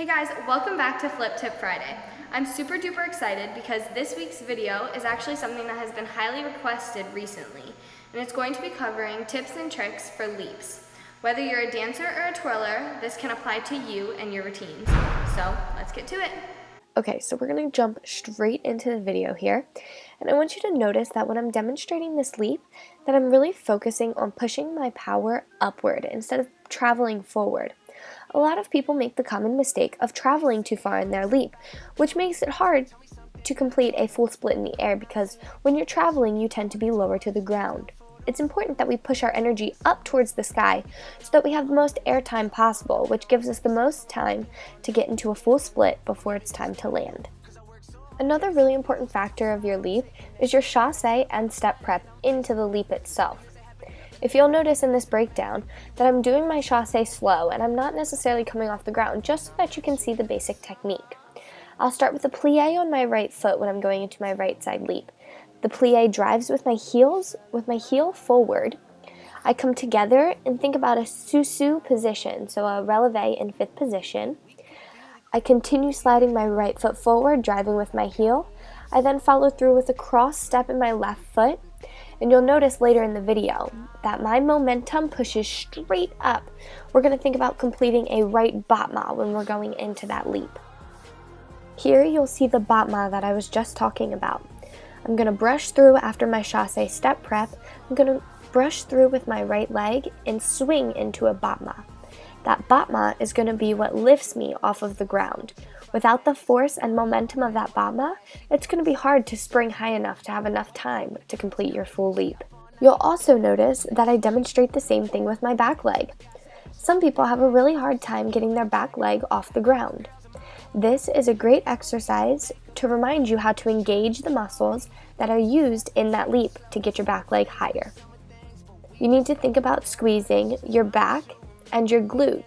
Hey guys, welcome back to Flip Tip Friday. I'm super duper excited because this week's video is actually something that has been highly requested recently, and it's going to be covering tips and tricks for leaps. Whether you're a dancer or a twirler, this can apply to you and your routines. So let's get to it. Okay, so we're going to jump straight into the video here, and I want you to notice that when I'm demonstrating this leap, that I'm really focusing on pushing my power upward instead of traveling forward. A lot of people make the common mistake of traveling too far in their leap, which makes it hard to complete a full split in the air because when you're traveling, you tend to be lower to the ground. It's important that we push our energy up towards the sky so that we have the most air time possible, which gives us the most time to get into a full split before it's time to land. Another really important factor of your leap is your chasse and step prep into the leap itself. If you'll notice in this breakdown that I'm doing my chasse slow and I'm not necessarily coming off the ground, just so that you can see the basic technique. I'll start with a plie on my right foot when I'm going into my right side leap. The plie drives with my heel forward. I come together and think about a susu position, so a releve in fifth position. I continue sliding my right foot forward, driving with my heel. I then follow through with a cross step in my left foot. And you'll notice later in the video that my momentum pushes straight up. We're going to think about completing a right batma when we're going into that leap. Here you'll see the batma that I was just talking about. I'm going to brush through after my chasse step prep. I'm going to brush through with my right leg and swing into a batma. That batma is going to be what lifts me off of the ground. Without the force and momentum of that batma, it's going to be hard to spring high enough to have enough time to complete your full leap. You'll also notice that I demonstrate the same thing with my back leg. Some people have a really hard time getting their back leg off the ground. This is a great exercise to remind you how to engage the muscles that are used in that leap to get your back leg higher. You need to think about squeezing your back and your glute.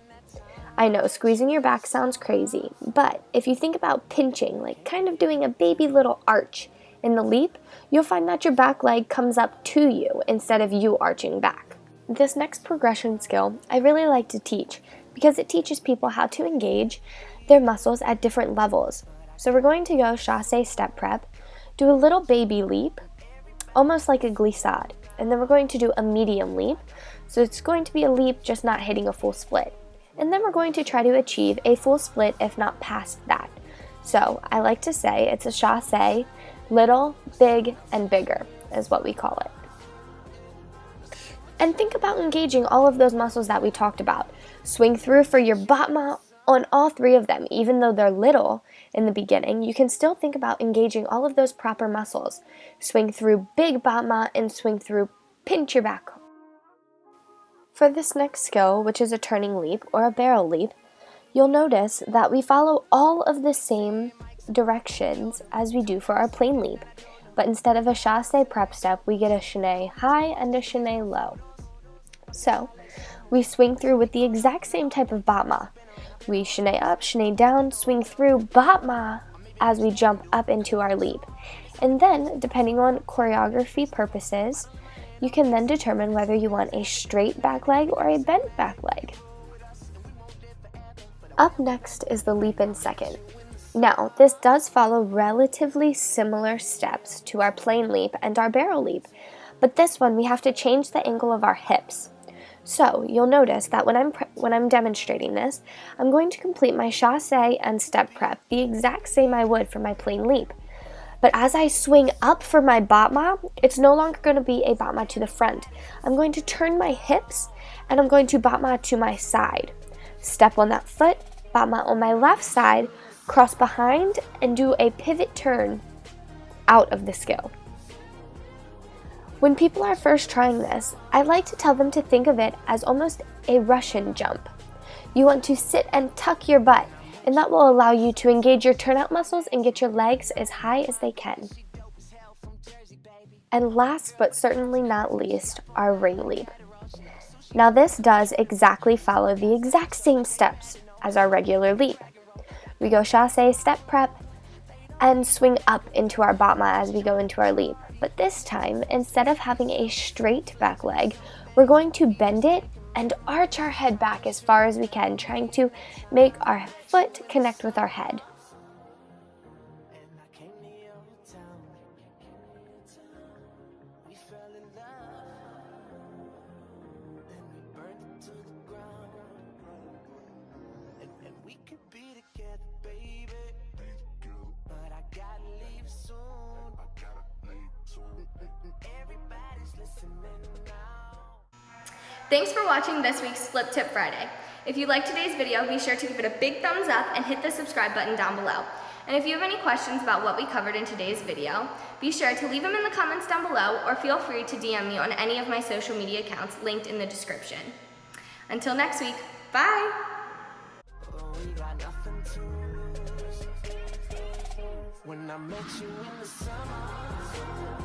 I know squeezing your back sounds crazy, but if you think about pinching, like kind of doing a baby little arch in the leap, you'll find that your back leg comes up to you instead of you arching back. This next progression skill I really like to teach because it teaches people how to engage their muscles at different levels. So we're going to go chasse step prep, do a little baby leap, almost like a glissade, and then we're going to do a medium leap. So it's going to be a leap just not hitting a full split. And then we're going to try to achieve a full split if not past that. So I like to say it's a chasse, little, big, and bigger is what we call it. And think about engaging all of those muscles that we talked about. Swing through for your batma on all three of them. Even though they're little in the beginning, you can still think about engaging all of those proper muscles. Swing through big batma and swing through pinch your back. For this next skill, which is a turning leap or a barrel leap, you'll notice that we follow all of the same directions as we do for our plain leap. But instead of a chasse prep step, we get a chaîné high and a chaîné low. So, we swing through with the exact same type of batma. We chaîné up, chaîné down, swing through batma as we jump up into our leap. And then, depending on choreography purposes, you can then determine whether you want a straight back leg or a bent back leg. Up next is the leap in second. Now, this does follow relatively similar steps to our plain leap and our barrel leap, but this one we have to change the angle of our hips. So, you'll notice that when I'm demonstrating this, I'm going to complete my chasse and step prep the exact same I would for my plain leap. But as I swing up for my batma, it's no longer going to be a batma to the front. I'm going to turn my hips and I'm going to batma to my side. Step on that foot, batma on my left side, cross behind, and do a pivot turn out of the skill. When people are first trying this, I like to tell them to think of it as almost a Russian jump. You want to sit and tuck your butt, and that will allow you to engage your turnout muscles and get your legs as high as they can. And last but certainly not least, our ring leap. Now this does exactly follow the exact same steps as our regular leap. We go chasse, step prep, and swing up into our batma as we go into our leap. But this time, instead of having a straight back leg, we're going to bend it and arch our head back as far as we can, trying to make our foot connect with our head. Thanks for watching this week's Flip Tip Friday. If you liked today's video, be sure to give it a big thumbs up and hit the subscribe button down below. And if you have any questions about what we covered in today's video, be sure to leave them in the comments down below or feel free to DM me on any of my social media accounts linked in the description. Until next week, bye! When I met you in the summer